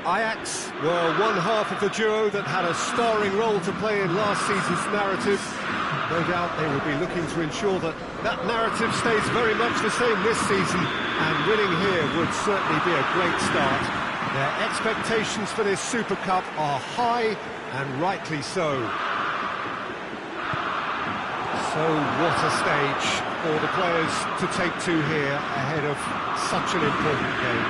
Ajax were one half of the duo that had a starring role to play in last season's narrative. No doubt they will be looking to ensure that that narrative stays very much the same this season, and winning here would certainly be a great start. Their expectations for this Super Cup are high, and rightly so. So what a stage for the players to take to here ahead of such an important game.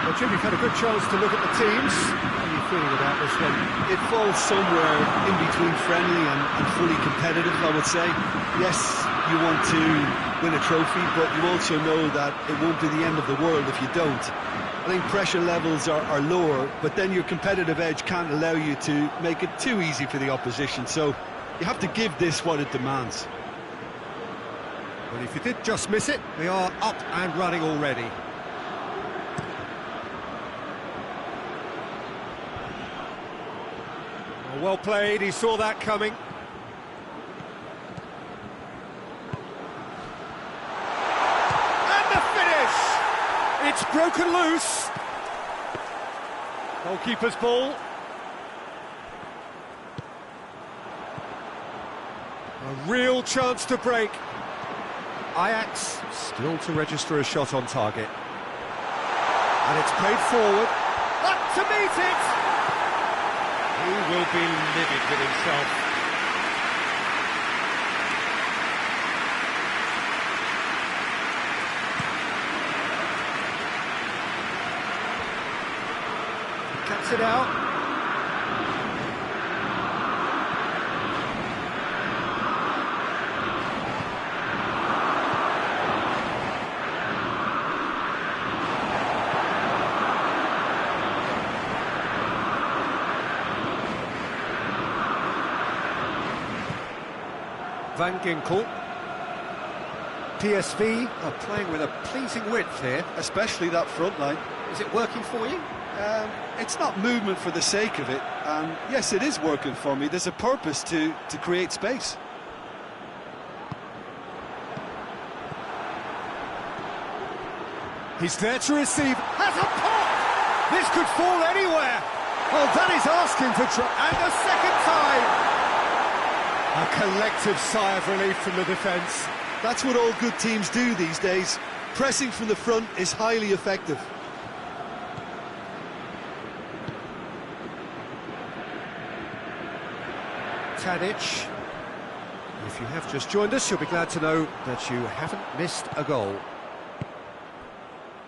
Well, Jim, you've had a good chance to look at the teams. How are you feeling about this one? It falls somewhere in between friendly and fully competitive, I would say. Yes, you want to win a trophy, but you also know that it won't be the end of the world if you don't. I think pressure levels are lower, but then your competitive edge can't allow you to make it too easy for the opposition, so you have to give this what it demands. Well, if you did just miss it, they are up and running already. Well played, he saw that coming. And the finish! It's broken loose. Goalkeeper's ball. A real chance to break. Ajax still to register a shot on target. And it's played forward. Up to meet it! He will be livid with himself. Cuts it out. Van Ginkel. PSV are playing with a pleasing width here. Especially that front line. Is it working for you? It's not movement for the sake of it, and yes, it is working for me. There's a purpose to create space. He's there to receive. Has a pop! This could fall anywhere. Well, that is asking for and a second time. A collective sigh of relief from the defence. That's what all good teams do these days. Pressing from the front is highly effective. Tadic. If you have just joined us, you'll be glad to know that you haven't missed a goal.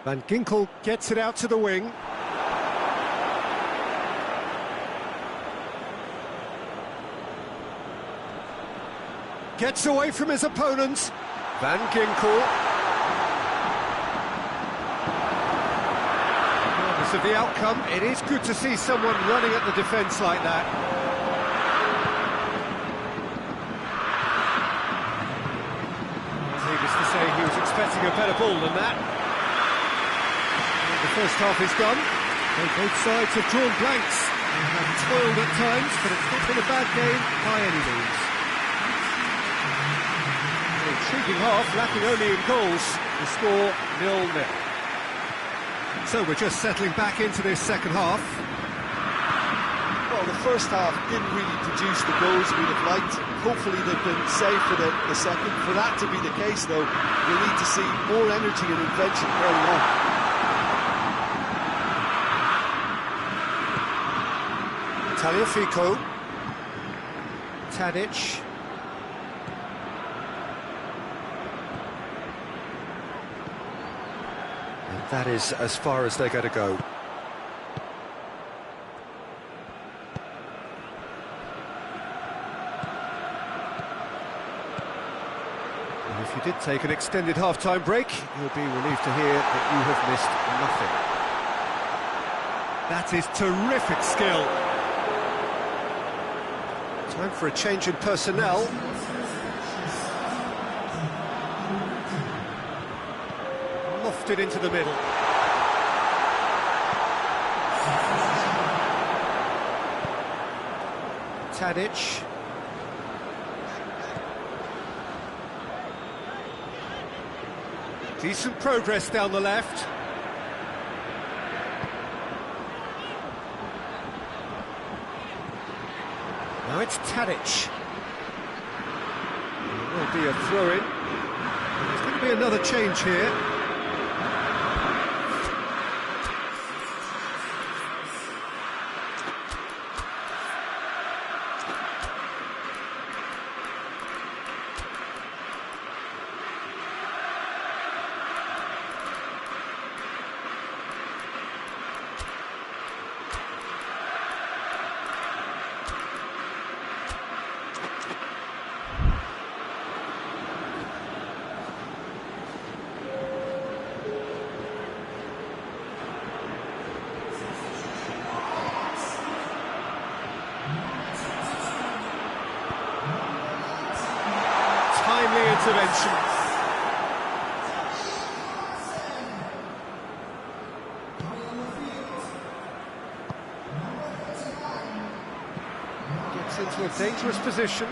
Van Ginkel gets it out to the wing. Gets away from his opponents. Van Ginkel. Regardless of the outcome, it is good to see someone running at the defence like that. Needless to say, he was expecting a better ball than that. And the first half is gone. Both sides have drawn blanks. They have toiled at times, but it's not been a bad game by any means. Intriguing half, lacking only in goals. The score 0-0. So we're just settling back into this second half. Well, the first half didn't really produce the goals we'd have liked. Hopefully they've been saved for the second. For that to be the case, though, we'll need to see more energy and invention early on. Tagliafico. Tadic. That is as far as they're going to go. And if you did take an extended half-time break, you'll be relieved to hear that you have missed nothing. That is terrific skill. Time for a change in personnel. Lofted into the middle. Tadic. Decent progress down the left. Now it's Tadic. There will be a throw-in. There's going to be another change here. Timely intervention. Gets into a dangerous position.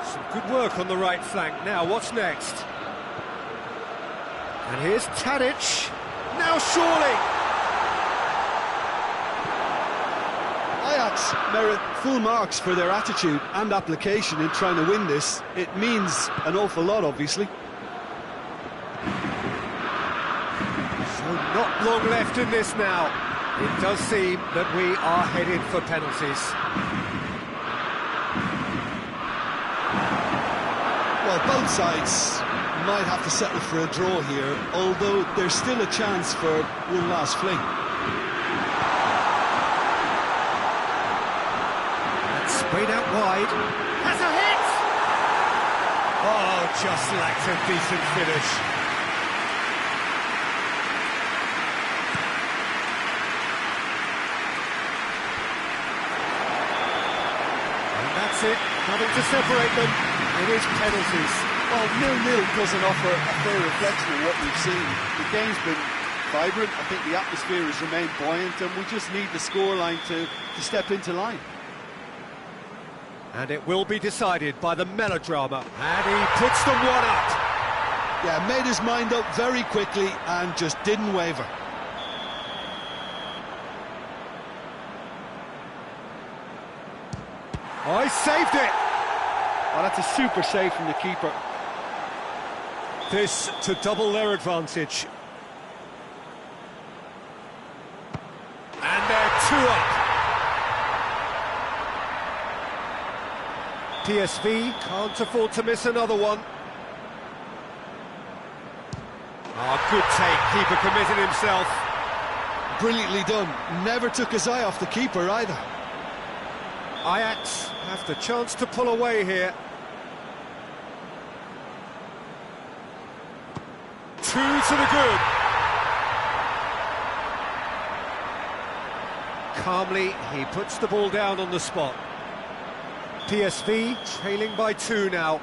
Some good work on the right flank. Now, what's next? And here's Tadic. Now surely! Ajax merit full marks for their attitude and application in trying to win this. It means an awful lot, obviously. So not long left in this now. It does seem that we are headed for penalties. Well, both sides might have to settle for a draw here, although there's still a chance for one last fling. Sprayed out wide. Has a hit! Oh, just lacked a decent finish. And that's it. Nothing to separate them. It is penalties. Well, 0-0 doesn't offer a fair reflection of what we've seen. The game's been vibrant. I think the atmosphere has remained buoyant, and we just need the scoreline to step into line. And it will be decided by the melodrama. And he puts them one up. Yeah, made his mind up very quickly and just didn't waver. Oh, he saved it. Oh, that's a super save from the keeper. This to double their advantage. And they're 2 up. PSV can't afford to miss another one. Oh, good take, keeper committed himself. Brilliantly done, never took his eye off the keeper either. Ajax have the chance to pull away here. 2 to the good. Calmly, he puts the ball down on the spot. PSV trailing by 2 now.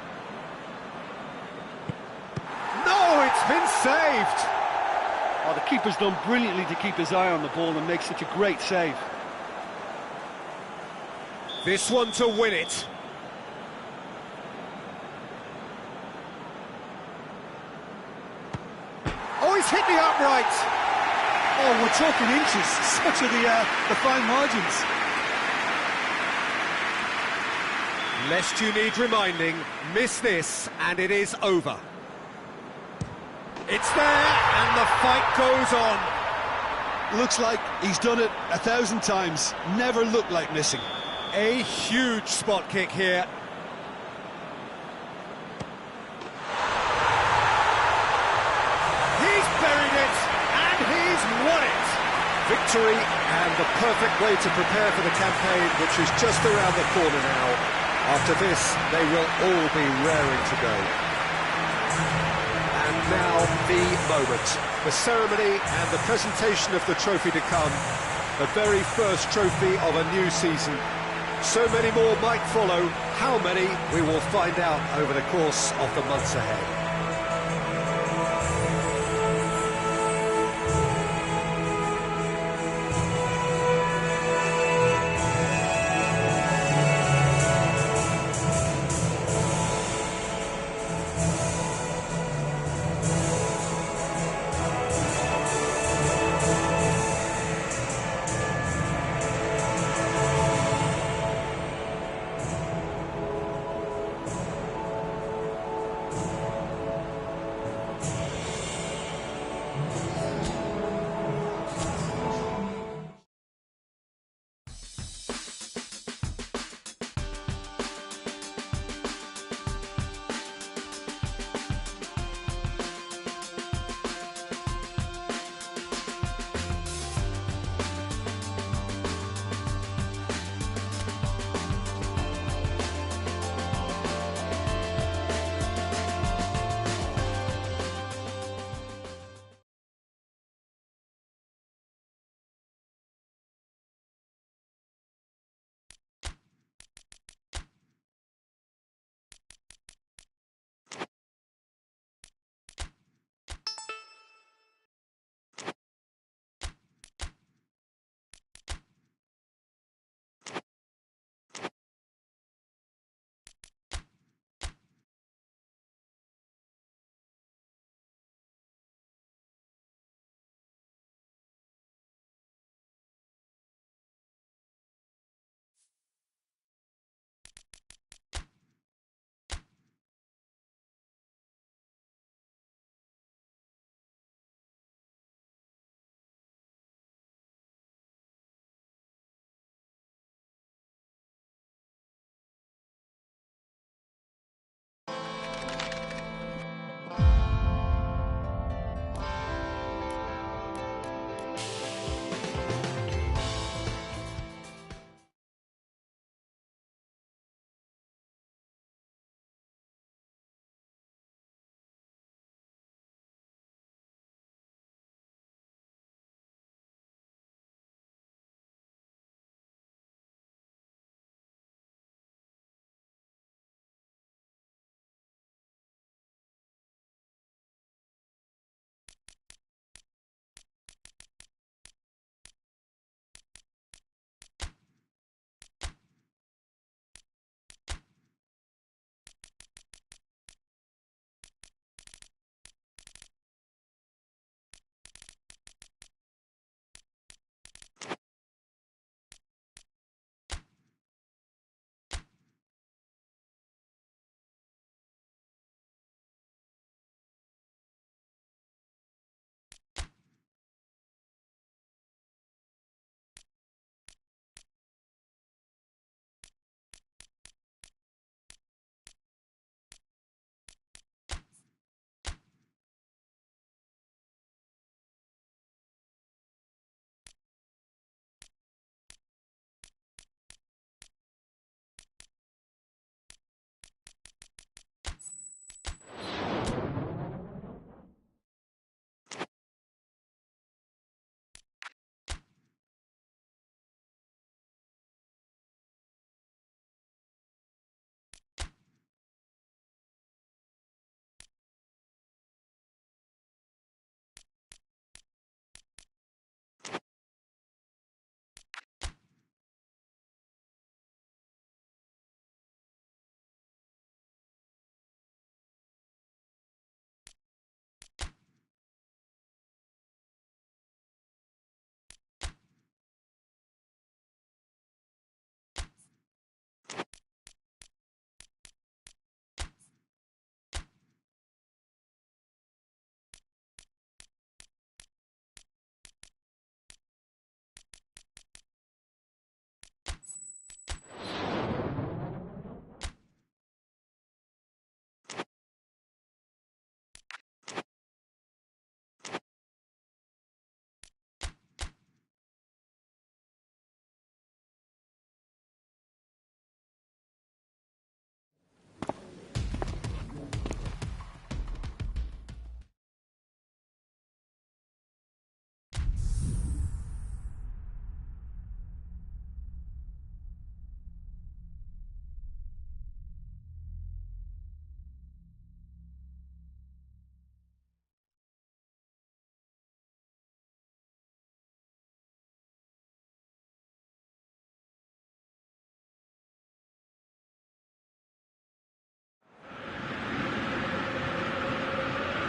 No, it's been saved! Oh, the keeper's done brilliantly to keep his eye on the ball and make such a great save. This one to win it. Oh, he's hit the upright! Oh, we're talking inches, such are the fine margins. Lest you need reminding, miss this and it is over. It's there and the fight goes on. Looks like he's done it 1,000 times, never looked like missing. A huge spot kick here. He's buried it and he's won it. Victory and the perfect way to prepare for the campaign, which is just around the corner now. After this, they will all be raring to go. And now, the moment. The ceremony and the presentation of the trophy to come. The very first trophy of a new season. So many more might follow. How many, we will find out over the course of the months ahead.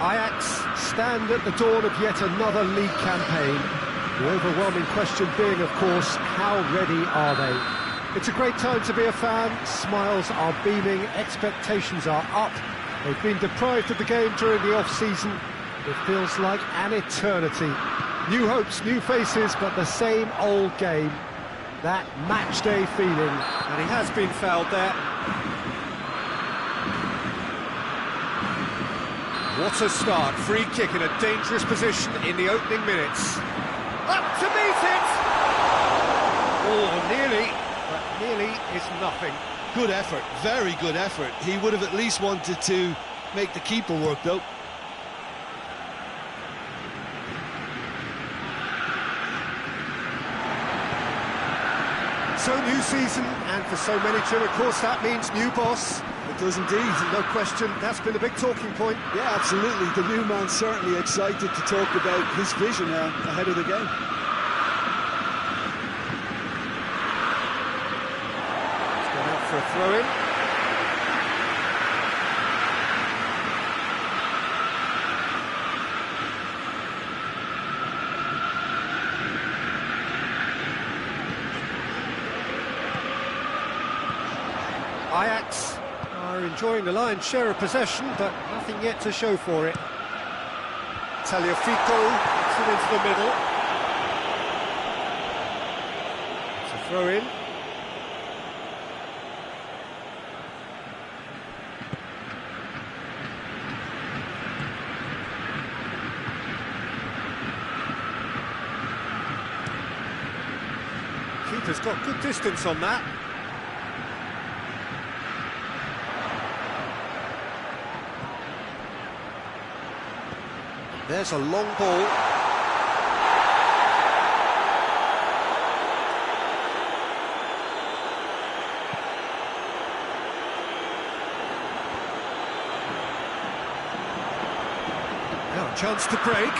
Ajax stand at the dawn of yet another league campaign. The overwhelming question being, of course, how ready are they? It's a great time to be a fan. Smiles are beaming, expectations are up. They've been deprived of the game during the off-season. It feels like an eternity. New hopes, new faces, but the same old game. That match-day feeling. And he has been fouled there. What a start. Free kick in a dangerous position in the opening minutes. Up to meet it! Oh, nearly, but nearly is nothing. Good effort, very good effort. He would have at least wanted to make the keeper work, though. So new season, and for so many too, of course, that means new boss. It does indeed. No question, that's been a big talking point. Yeah, absolutely. The new man's certainly excited to talk about his vision ahead of the game. He's gone out for a throw-in. Ajax are enjoying the lion's share of possession, but nothing yet to show for it. Tagliafico puts it into the middle. It's a throw-in. Keeper's got good distance on that. There's a long ball. Now a chance to break.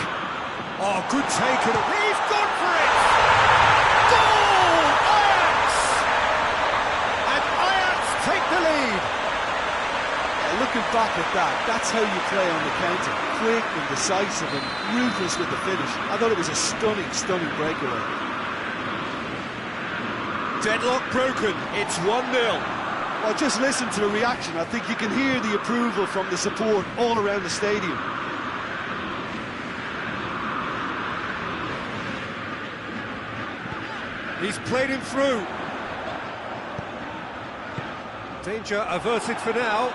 Oh, good take. He's gone for it! Goal! Ajax! And Ajax take the lead. Looking back at that, that's how you play on the counter. Quick and decisive and ruthless with the finish. I thought it was a stunning, stunning breakaway. Deadlock broken. It's 1-0. Well, just listen to the reaction. I think you can hear the approval from the support all around the stadium. He's played him through. Danger averted for now.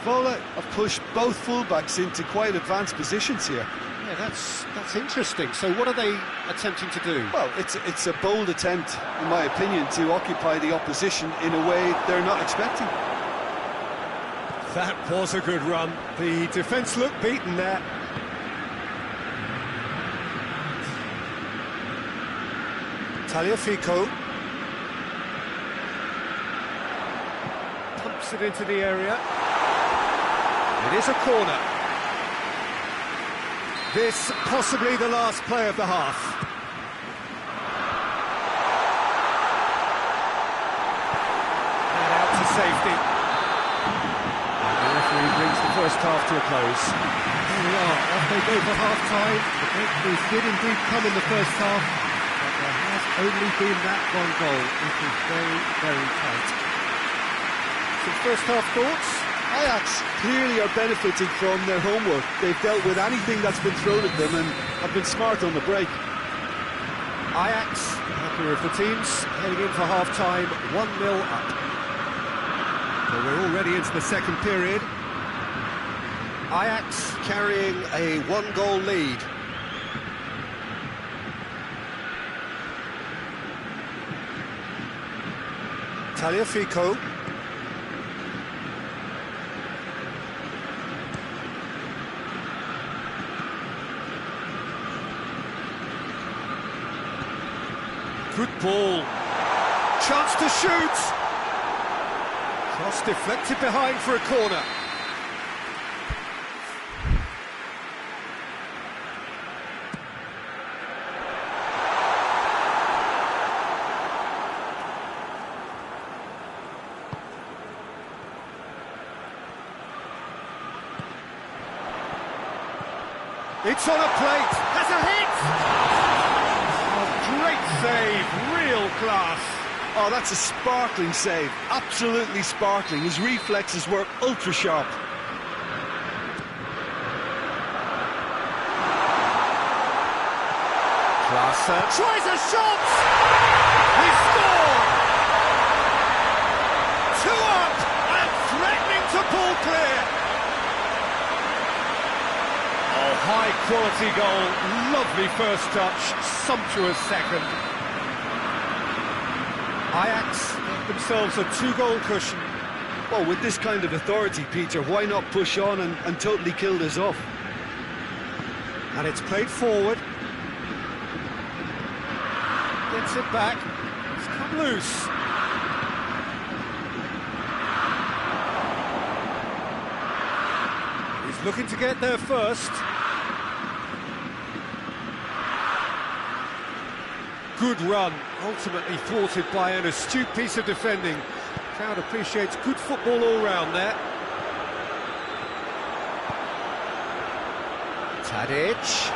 SUBA have pushed both fullbacks into quite advanced positions here. Yeah, that's interesting. So what are they attempting to do? Well, it's a bold attempt, in my opinion, to occupy the opposition in a way they're not expecting. That was a good run. The defence looked beaten there. Tagliafico pumps it into the area. It is a corner. This possibly the last play of the half. And out to safety. And the referee brings the first half to a close. Here we are, off they go for half-time. The breakthroughs did indeed come in the first half, but there has only been that one goal. It is very, very tight. Some first half thoughts? Ajax clearly are benefiting from their homework. They've dealt with anything that's been thrown at them and have been smart on the break. Ajax, happier of the teams, heading in for half-time, 1-0 up. So we're already into the second period. Ajax carrying a one-goal lead. Tagliafico. Good ball. Chance to shoot. Cross deflected behind for a corner. It's on a plate. Has a hit. Oh, great save. Real class. Oh, that's a sparkling save. Absolutely sparkling. His reflexes were ultra sharp. Klaassen tries a shot. He scored. 2 up and threatening to pull clear. Oh, high quality goal. Lovely first touch. Sumptuous second. Ajax get themselves a 2-goal cushion. Well, with this kind of authority, Peter, why not push on and totally kill this off? And it's played forward. Gets it back. It's come loose. He's looking to get there first. Good run, ultimately thwarted by an astute piece of defending. Crowd appreciates good football all round there. Tadic.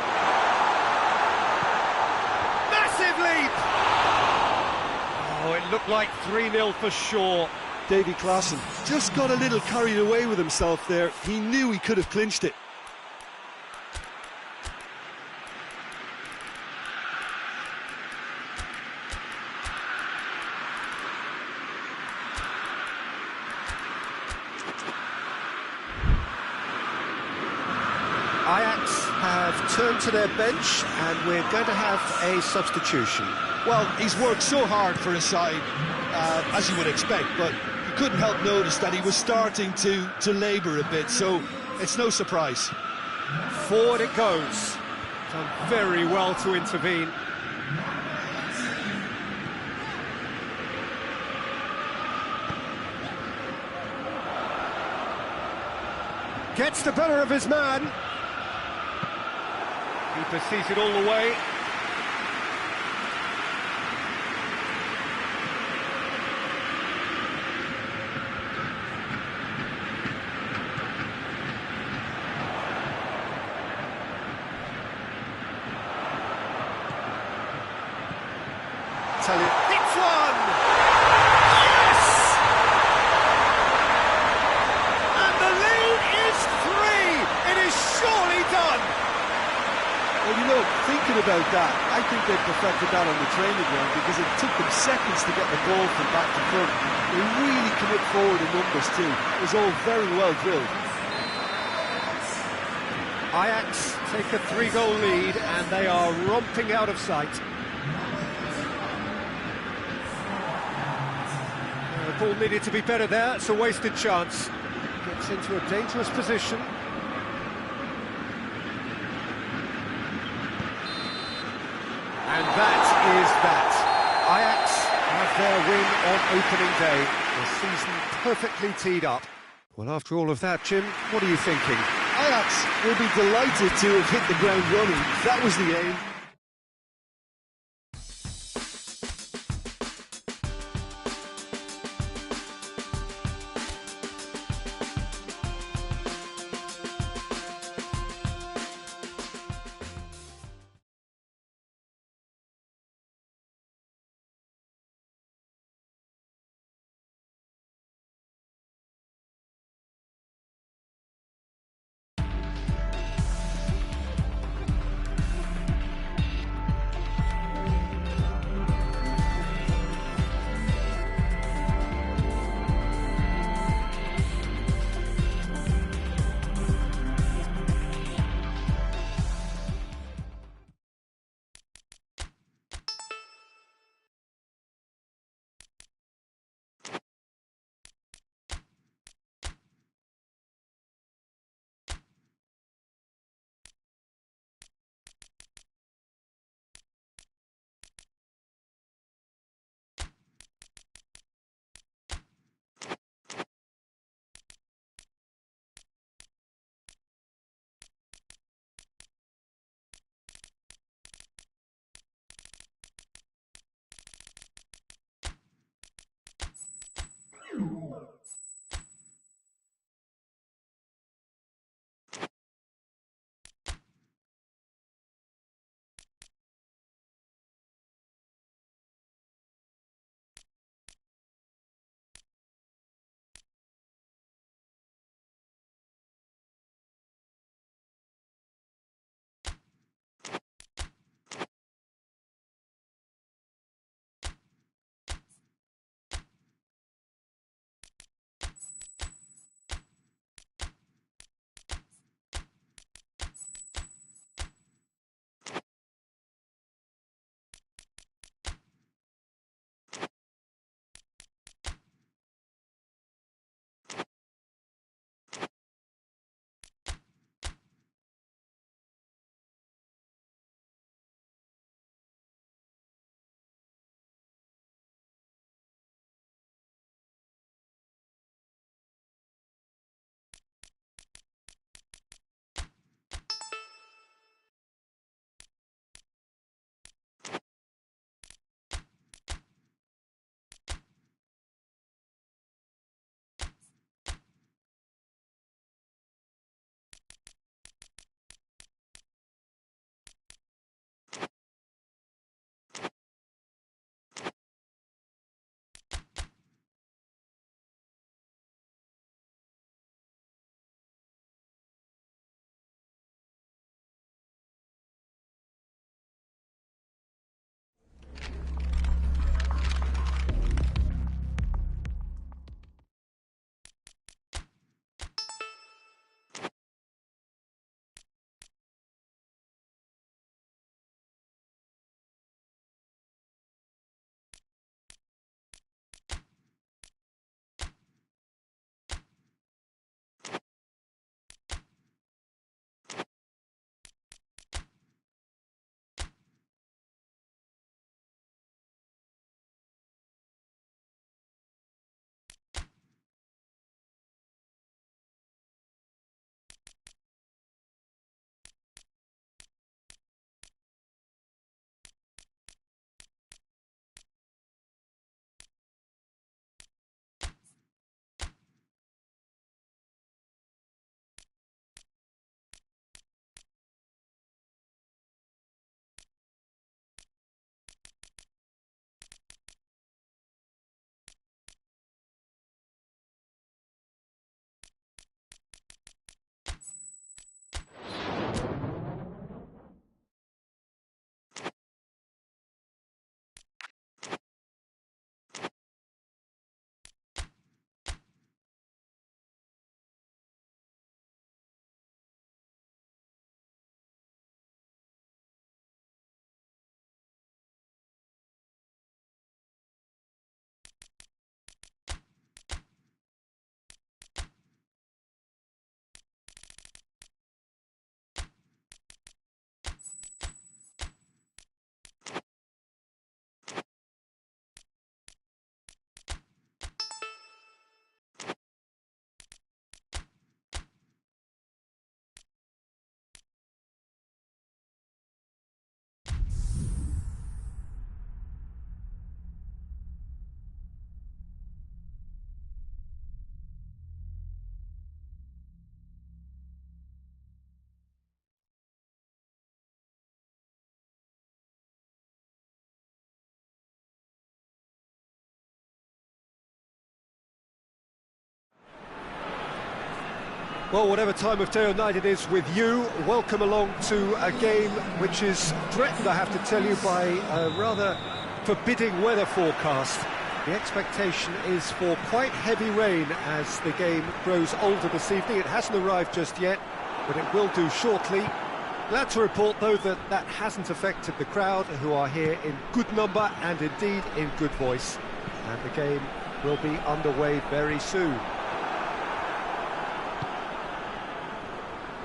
Massive leap! Oh, it looked like 3-0 for sure. Davy Klaassen just got a little carried away with himself there. He knew he could have clinched it. Ajax have turned to their bench and we're going to have a substitution. Well, he's worked so hard for his side, as you would expect, but you couldn't help notice that he was starting to labour a bit, so it's no surprise. Forward it goes. Done very well to intervene. Gets the better of his man. Keeper sees it all the way. Tell you, it's one! Yes! And the lead is 3! It is surely done! Well, you know, thinking about that, I think they perfected that on the training ground because it took them seconds to get the ball from back to front. They really commit forward in numbers too. It was all very well drilled. Ajax take a 3-goal lead and they are romping out of sight. The ball needed to be better there, it's a wasted chance. Gets into a dangerous position. And that is that. Ajax have their win on opening day. The season perfectly teed up. Well, after all of that, Jim, what are you thinking? Ajax will be delighted to have hit the ground running. That was the aim. Well, whatever time of day or night it is with you, welcome along to a game which is threatened, I have to tell you, by a rather forbidding weather forecast. The expectation is for quite heavy rain as the game grows older this evening. It hasn't arrived just yet, but it will do shortly. Glad to report, though, that that hasn't affected the crowd, who are here in good number and indeed in good voice. And the game will be underway very soon.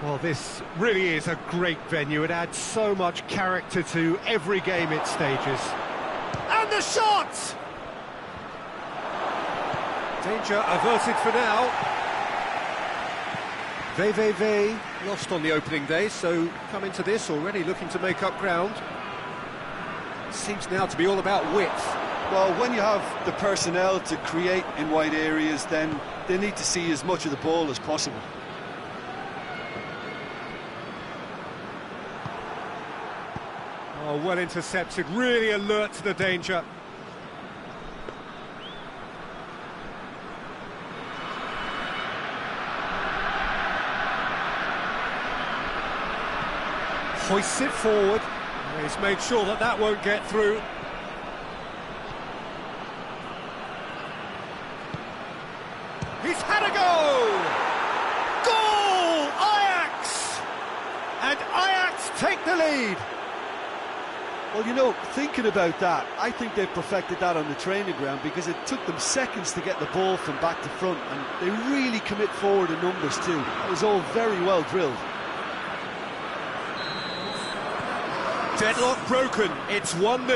Well, this really is a great venue. It adds so much character to every game it stages. And the shot! Danger averted for now. Veveve lost on the opening day, so come into this already looking to make up ground. Seems now to be all about width. Well, when you have the personnel to create in wide areas, then they need to see as much of the ball as possible. Oh, well intercepted, really alert to the danger. Hoists it forward. He's made sure that that won't get through. He's had a go! Goal! Ajax! And Ajax take the lead. Well, you know, thinking about that, I think they've perfected that on the training ground, because it took them seconds to get the ball from back to front, and they really commit forward in numbers too. That was all very well drilled. Deadlock broken, it's 1-0.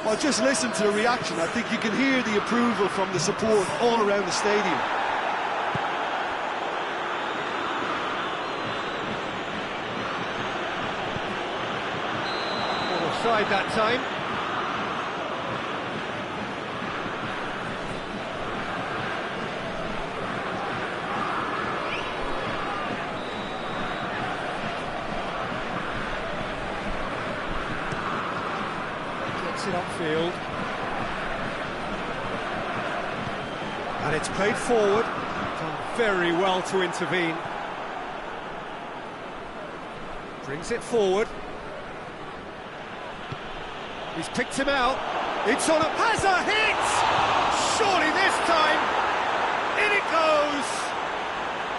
Well, just listen to the reaction. I think you can hear the approval from the support all around the stadium. Offside that time. It upfield, and it's played forward. Done very well to intervene. Brings it forward. He's picked him out. It's on a has a hit. Surely this time, in it goes.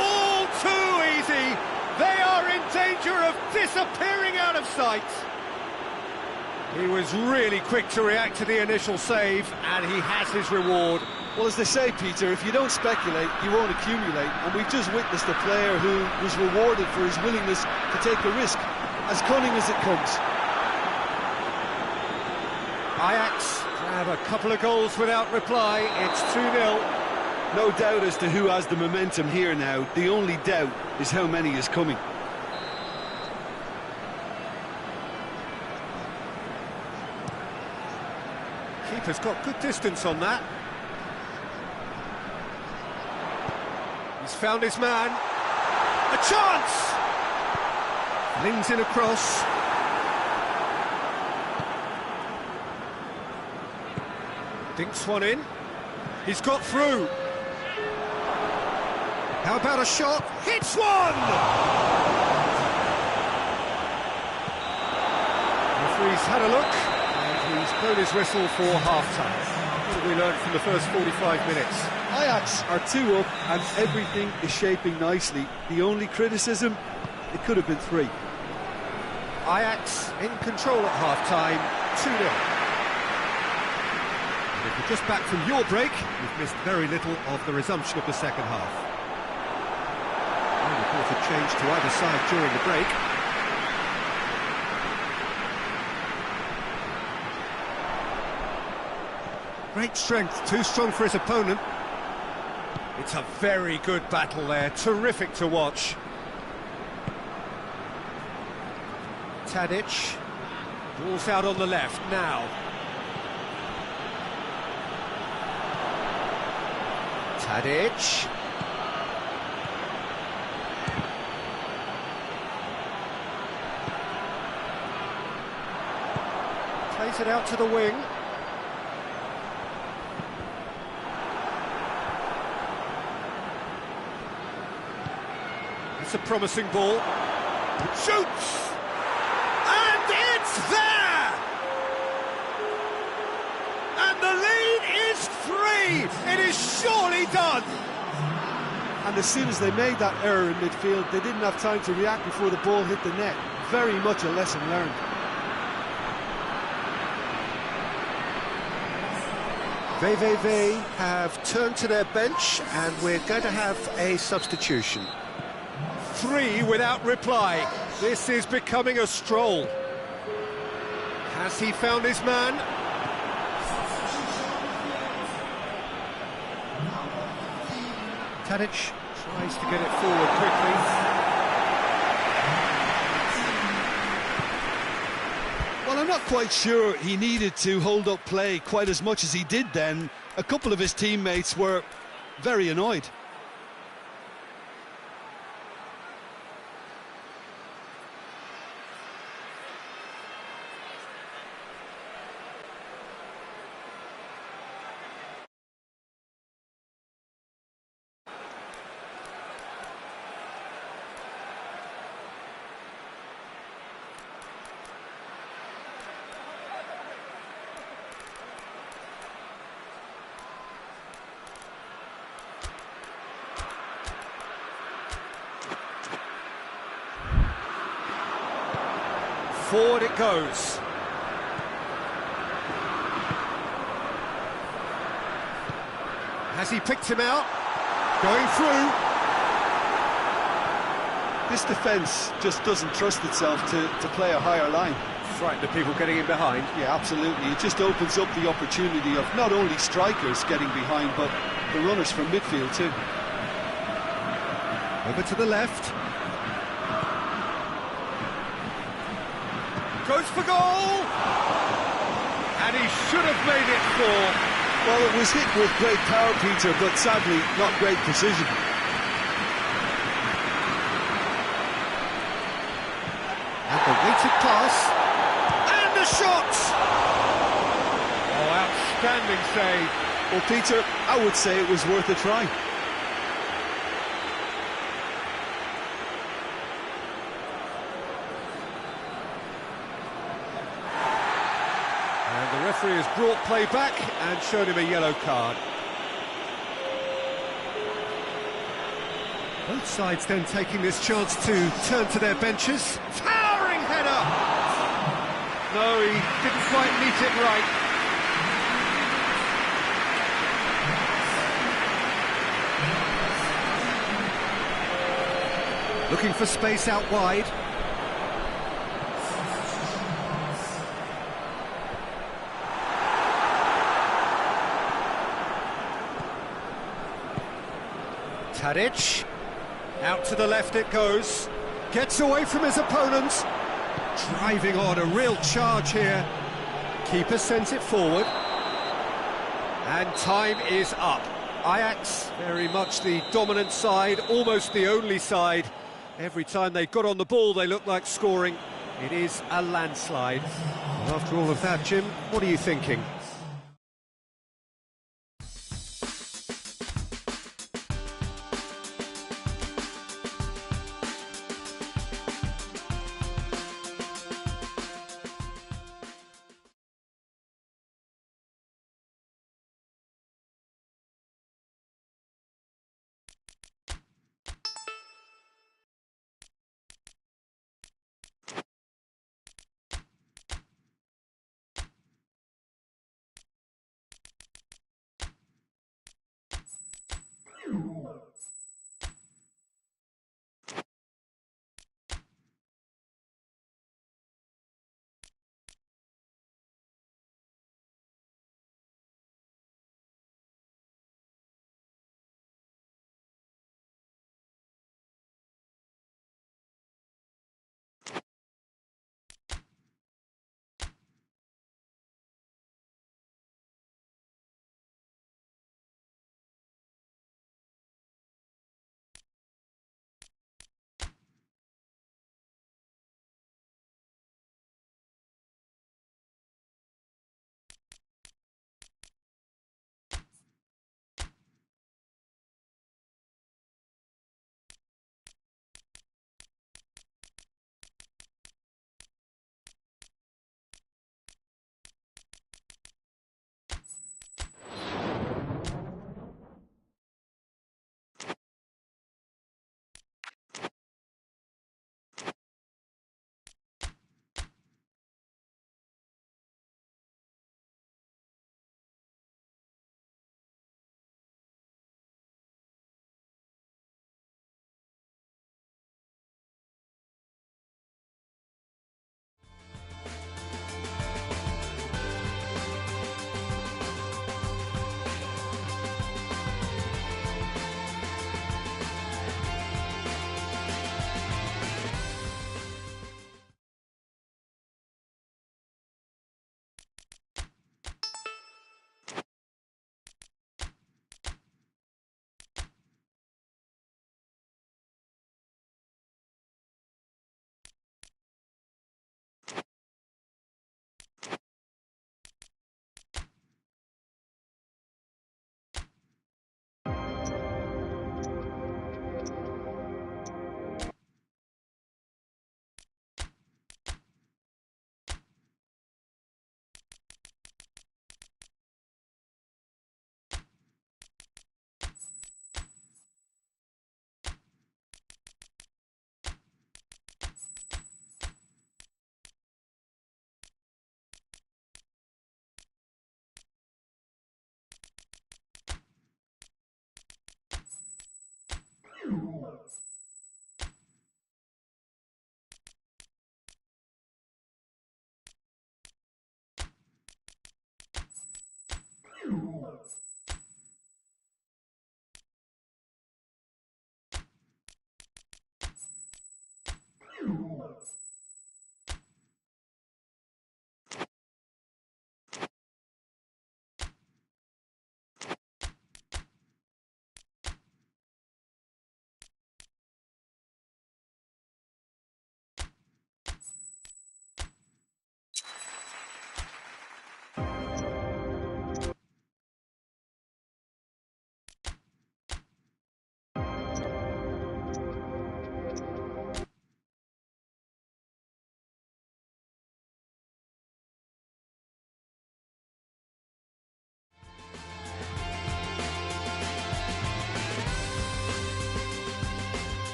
All too easy. They are in danger of disappearing out of sight. He was really quick to react to the initial save, and he has his reward. Well, as they say, Peter, if you don't speculate, you won't accumulate. And we've just witnessed a player who was rewarded for his willingness to take a risk, as cunning as it comes. Ajax grab a couple of goals without reply. It's 2-0. No doubt as to who has the momentum here now. The only doubt is how many is coming. Keeper's got good distance on that. He's found his man. A chance! Flings in across. Dinks one in. He's got through. How about a shot? Hits one! Referee's had a look. He's blown his whistle for half-time. What have we learned from the first 45 minutes? Ajax are 2 up and everything is shaping nicely. The only criticism, it could have been 3. Ajax in control at half-time, 2-0. If you're just back from your break, you've missed very little of the resumption of the second half. No reported change to either side during the break. Great strength, too strong for his opponent. It's a very good battle there, terrific to watch. Tadic, ball's out on the left now. Tadic. Plays it out to the wing. That's a promising ball. Shoots! And it's there! And the lead is 3! It is surely done! And as soon as they made that error in midfield, they didn't have time to react before the ball hit the net. Very much a lesson learned. They have turned to their bench, and we're going to have a substitution. 3 without reply. This is becoming a stroll. Has he found his man? Tadic tries to get it forward quickly. Well, I'm not quite sure he needed to hold up play quite as much as he did then. A couple of his teammates were very annoyed. Forward it goes. Has he picked him out? Going through. This defence just doesn't trust itself to play a higher line. Frightened of people getting in behind. Yeah, absolutely. It just opens up the opportunity of not only strikers getting behind, but the runners from midfield too. Over to the left. Goes for goal! And he should have made it 4. Well, it was hit with great power, Peter, but sadly not great precision. And the weighted pass. And the shot! Oh, outstanding save. Well, Peter, I would say it was worth a try. And the referee has brought play back and shown him a yellow card. Both sides then taking this chance to turn to their benches. Towering header! No, he didn't quite meet it right. Looking for space out wide. Tadic, out to the left it goes, gets away from his opponent, driving on, a real charge here. Keeper sends it forward, and time is up. Ajax, very much the dominant side, almost the only side. Every time they got on the ball they looked like scoring. It is a landslide. And after all of that, Jim, what are you thinking?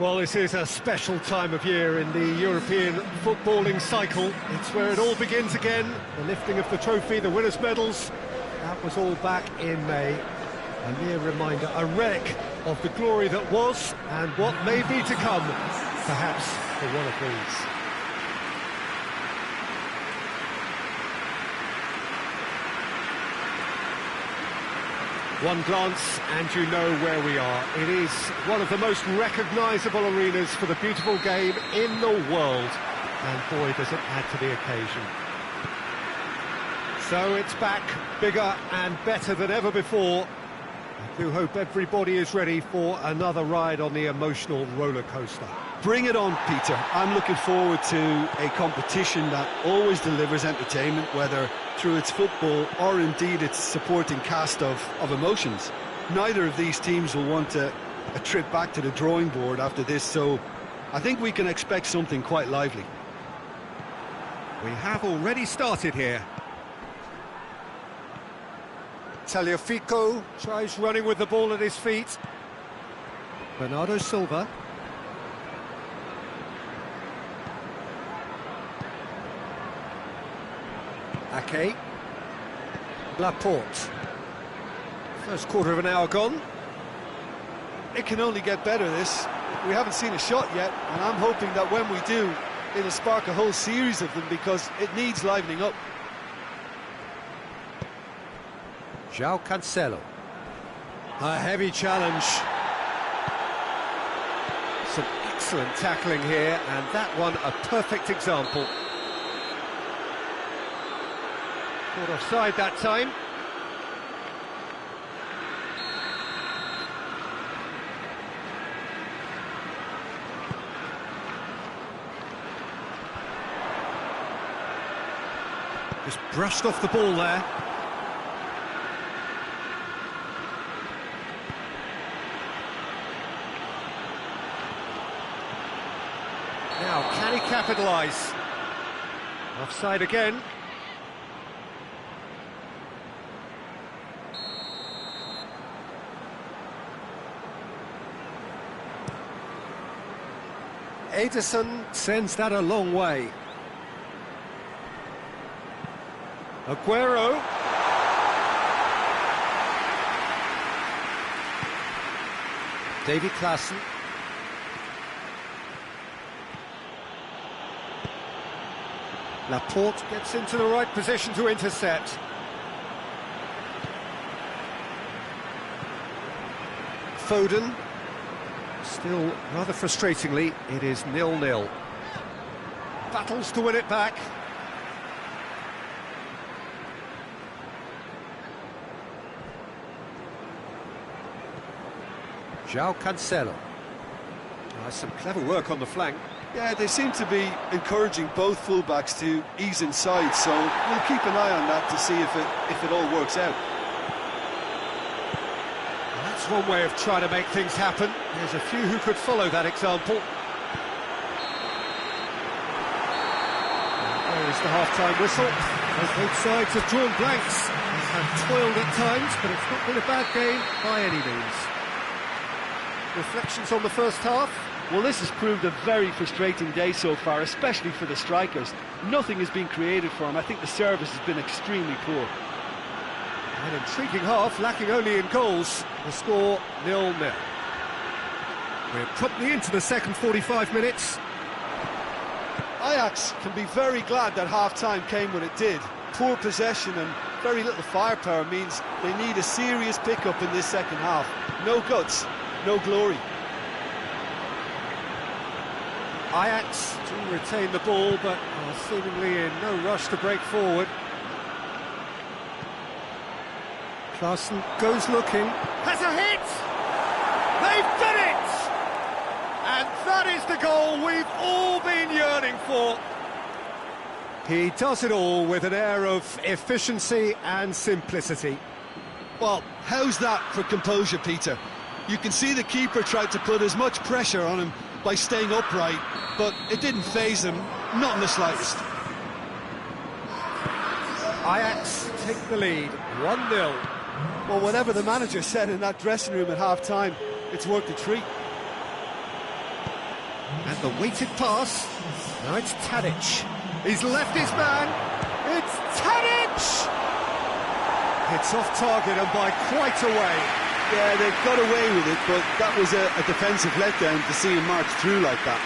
Well, this is a special time of year in the European footballing cycle. It's where it all begins again. The lifting of the trophy, the winners' medals. That was all back in May. A near reminder, a relic of the glory that was and what may be to come, perhaps for one of these. One glance and you know where we are. It is one of the most recognisable arenas for the beautiful game in the world. And boy, does it add to the occasion. So it's back, bigger and better than ever before. I do hope everybody is ready for another ride on the emotional roller coaster. Bring it on, Peter. I'm looking forward to a competition that always delivers entertainment, whether through its football or indeed its supporting cast of emotions. Neither of these teams will want a trip back to the drawing board after this, so I think we can expect something quite lively. We have already started here. Tagliafico Tries running with the ball at his feet. Bernardo Silva. Ake. Laporte. First quarter of an hour gone. It can only get better, this. We haven't seen a shot yet, and I'm hoping that when we do, it'll spark a whole series of them because it needs livening up. João Cancelo. A heavy challenge. Some excellent tackling here, and that one a perfect example. Caught offside that time. Just brushed off the ball there. Now, can he capitalise? Offside again. Ederson. Sends that a long way. Aguero. David Klaassen. Laporte gets into the right position to intercept. Foden. Still, rather frustratingly, it is 0-0. Battles to win it back. João Cancelo. Some clever work on the flank. Yeah, they seem to be encouraging both fullbacks to ease inside, so we'll keep an eye on that to see if it all works out. Well, that's one way of trying to make things happen. There's a few who could follow that example. There is the half-time whistle. Both sides have drawn blanks. They have toiled at times, but it's not been a bad game by any means. Reflections on the first half? Well, this has proved a very frustrating day so far, especially for the strikers. Nothing has been created for them. I think the service has been extremely poor. An intriguing half, lacking only in goals. The score 0-0. We're promptly into the second 45 minutes. Ajax can be very glad that half-time came when it did. Poor possession and very little firepower means they need a serious pick-up in this second half. No guts, no glory. Ajax do retain the ball, but are seemingly in no rush to break forward. Klaassen goes looking. Has a hit! They've done it! And that is the goal we've all been yearning for. He does it all with an air of efficiency and simplicity. Well, how's that for composure, Peter? You can see the keeper tried to put as much pressure on him by staying upright, but it didn't faze him, not in the slightest. Ajax take the lead, 1-0. Well, whatever the manager said in that dressing room at half-time, it's worked a treat. And the weighted pass, now it's Tadic. He's left his man, it's Tadic! It's off target and by quite a way. Yeah, they got away with it, but that was a defensive letdown to see him march through like that.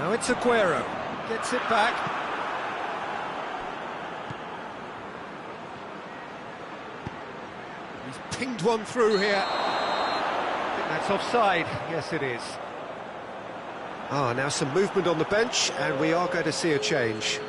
Now it's Aguero, gets it back. He's pinged one through here. I think that's offside, yes it is. Now some movement on the bench, and we are going to see a change.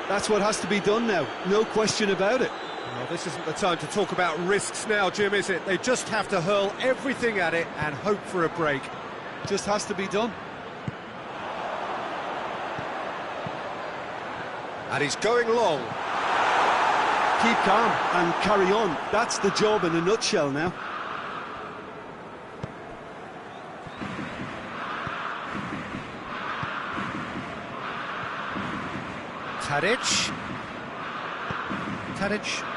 That's what has to be done now, no question about it. Well, this isn't the time to talk about risks now, Jim, is it? They just have to hurl everything at it and hope for a break. Just has to be done. And he's going long. Keep calm and carry on. That's the job in a nutshell now. Tadic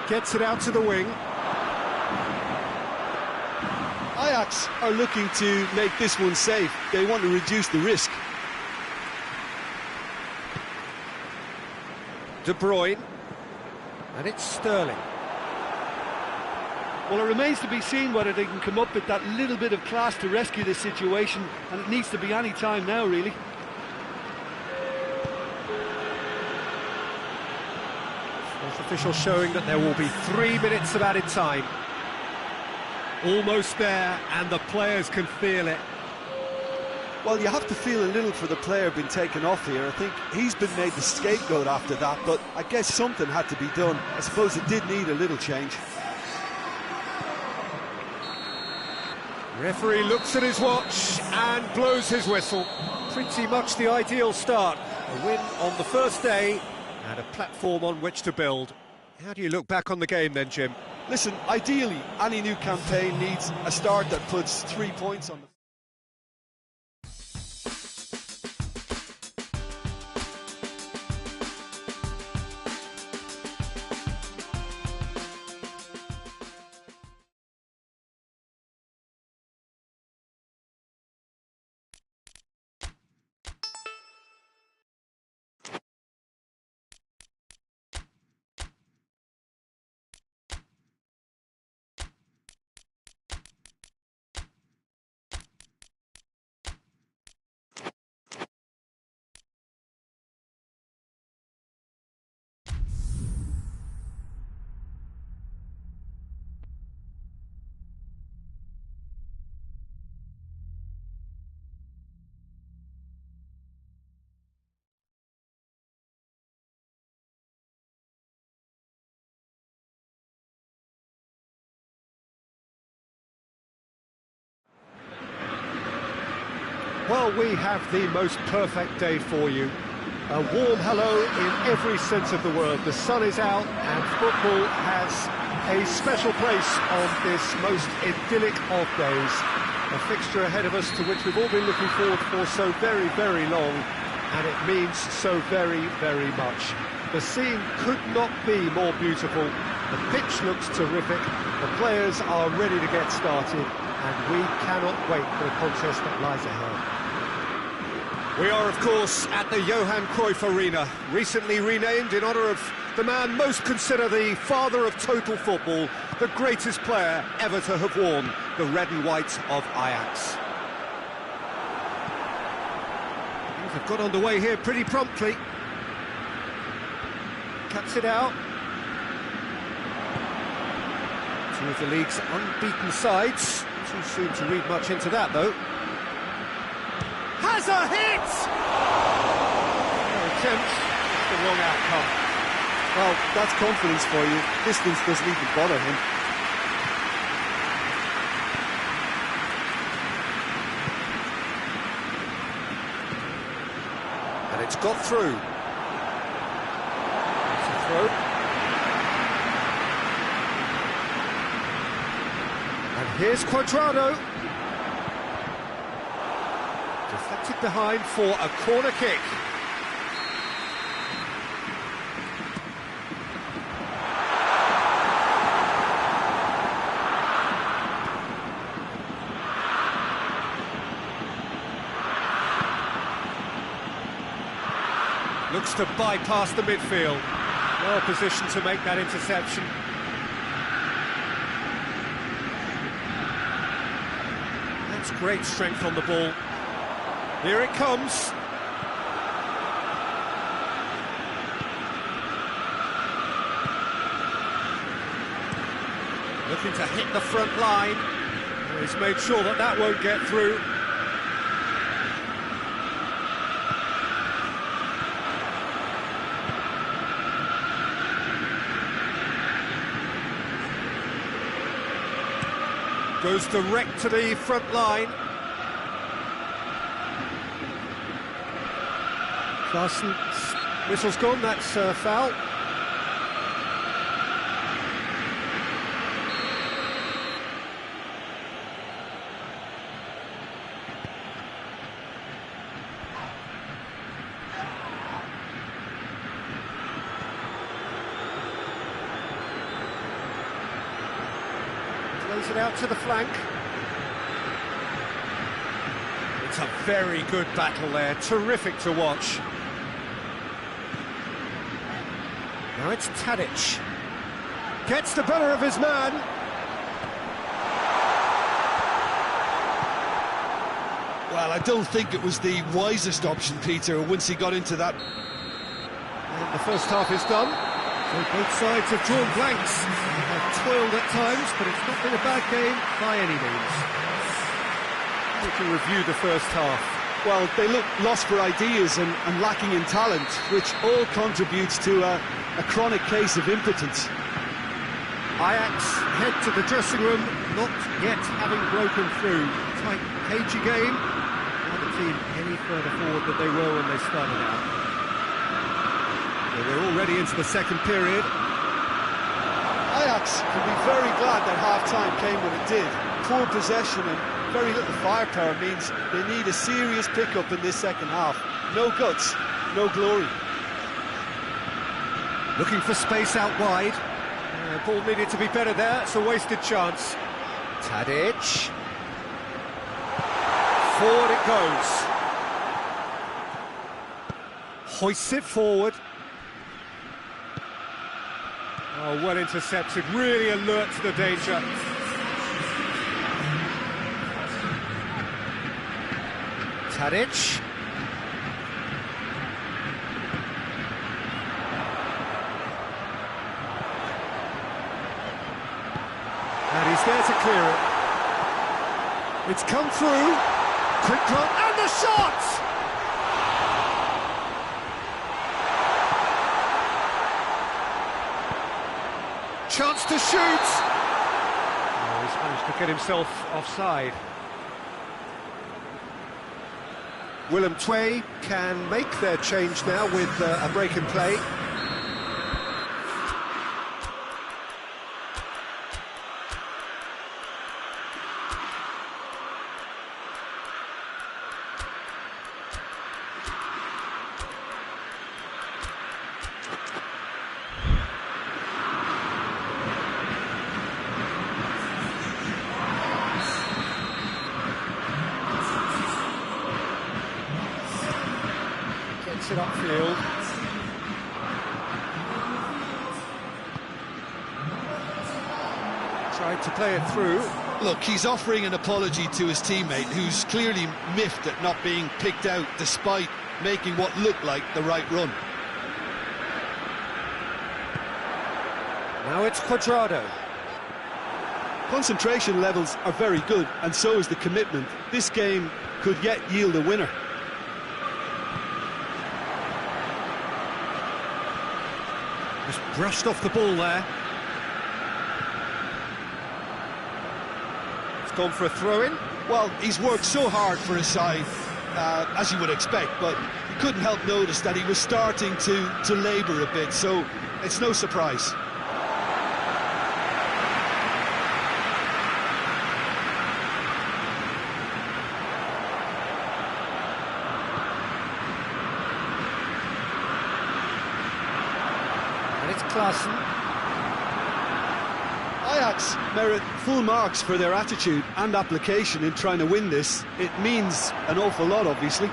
gets it out to the wing. Ajax are looking to make this one safe. They want to reduce the risk. De Bruyne. And it's Sterling. Well, it remains to be seen whether they can come up with that little bit of class to rescue this situation, and it needs to be any time now, really. Fourth official showing that there will be 3 minutes of added time. Almost there, and the players can feel it. Well, you have to feel a little for the player being taken off here. I think he's been made the scapegoat after that, but I guess something had to be done. I suppose it did need a little change. Referee looks at his watch and blows his whistle. Pretty much the ideal start. A win on the first day and a platform on which to build. How do you look back on the game then, Jim? Listen, ideally, any new campaign needs a start that puts 3 points on the... Well, we have the most perfect day for you. A warm hello in every sense of the word. The sun is out and football has a special place on this most idyllic of days. A fixture ahead of us to which we've all been looking forward for so very, very long, and it means so very, very much. The scene could not be more beautiful. The pitch looks terrific. The players are ready to get started, and we cannot wait for the contest that lies ahead. We are, of course, at the Johan Cruyff Arena, recently renamed in honour of the man most considered the father of total football, the greatest player ever to have worn the red and white of Ajax. Things have got underway here pretty promptly. Cuts it out. Two of the league's unbeaten sides. Too soon to read much into that, though. Has a hit! No attempt, just the wrong outcome. Well, that's confidence for you. Distance doesn't even bother him. And it's got through. It's a throw. And here's Cuadrado. Deflected behind for a corner kick. Looks to bypass the midfield. Well positioned to make that interception. That's great strength on the ball. Here it comes. Looking to hit the front line. He's made sure that that won't get through. Goes direct to the front line. Larson, whistle's gone, that's foul. Plays it out to the flank. It's a very good battle there, terrific to watch. Now it's Tadic. Gets the better of his man. Well, I don't think it was the wisest option, Peter, once he got into that. And the first half is done. So both sides have drawn blanks. They have toiled at times, but it's not been a bad game by any means. We can review the first half. Well, they look lost for ideas and lacking in talent, which all contributes to a chronic case of impotence. Ajax head to the dressing room, not yet having broken through. Tight, cagey game. Not a team any further forward than they were when they started out. So we're already into the second period. Ajax can be very glad that half-time came when it did. Poor possession and very little firepower means they need a serious pick-up in this second half. No guts, no glory. Looking for space out wide. Ball needed to be better there. It's a wasted chance. Tadic. Forward it goes. Hoists it forward. Oh, well intercepted. Really alert to the danger. Tadic. And he's there to clear it. It's come through. Quick run and the shot! Chance to shoot! Oh, he's managed to get himself offside. Willem Twey can make their change now with a break in play. It upfield. Tried to play it through. Look, he's offering an apology to his teammate, who's clearly miffed at not being picked out despite making what looked like the right run. Now it's Cuadrado. Concentration levels are very good, and so is the commitment. This game could yet yield a winner. Just brushed off the ball there. It's gone for a throw-in. Well, he's worked so hard for his side, as you would expect, but you couldn't help notice that he was starting to labour a bit, so it's no surprise. Klaassen. Ajax merit full marks for their attitude and application in trying to win this. It means an awful lot, obviously.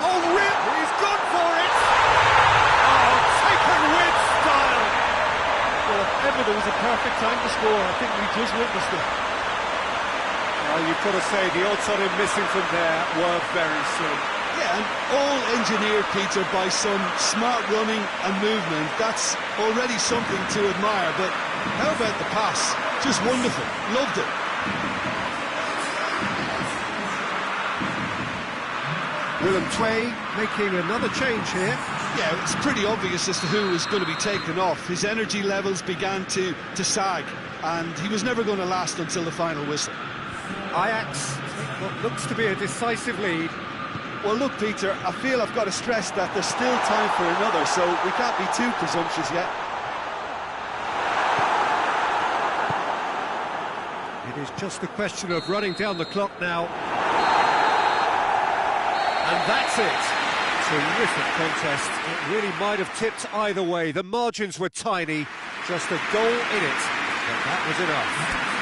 Oh, rip! He's gone for it! Oh, taken with style! Well, if ever there was a perfect time to score, I think we just witnessed it. Well, you've got to say, the odds on him missing from there were very slim. Yeah, and all engineered, Peter, by some smart running and movement. That's already something to admire, but how about the pass? Just wonderful. Loved it. Willem Twey making another change here. Yeah, it's pretty obvious as to who was going to be taken off. His energy levels began to sag, and he was never going to last until the final whistle. Ajax take what looks to be a decisive lead. Well, look, Peter, I feel I've got to stress that there's still time for another, so we can't be too presumptuous yet. It is just a question of running down the clock now. And that's it. Terrific contest. It really might have tipped either way. The margins were tiny, just a goal in it, but that was enough.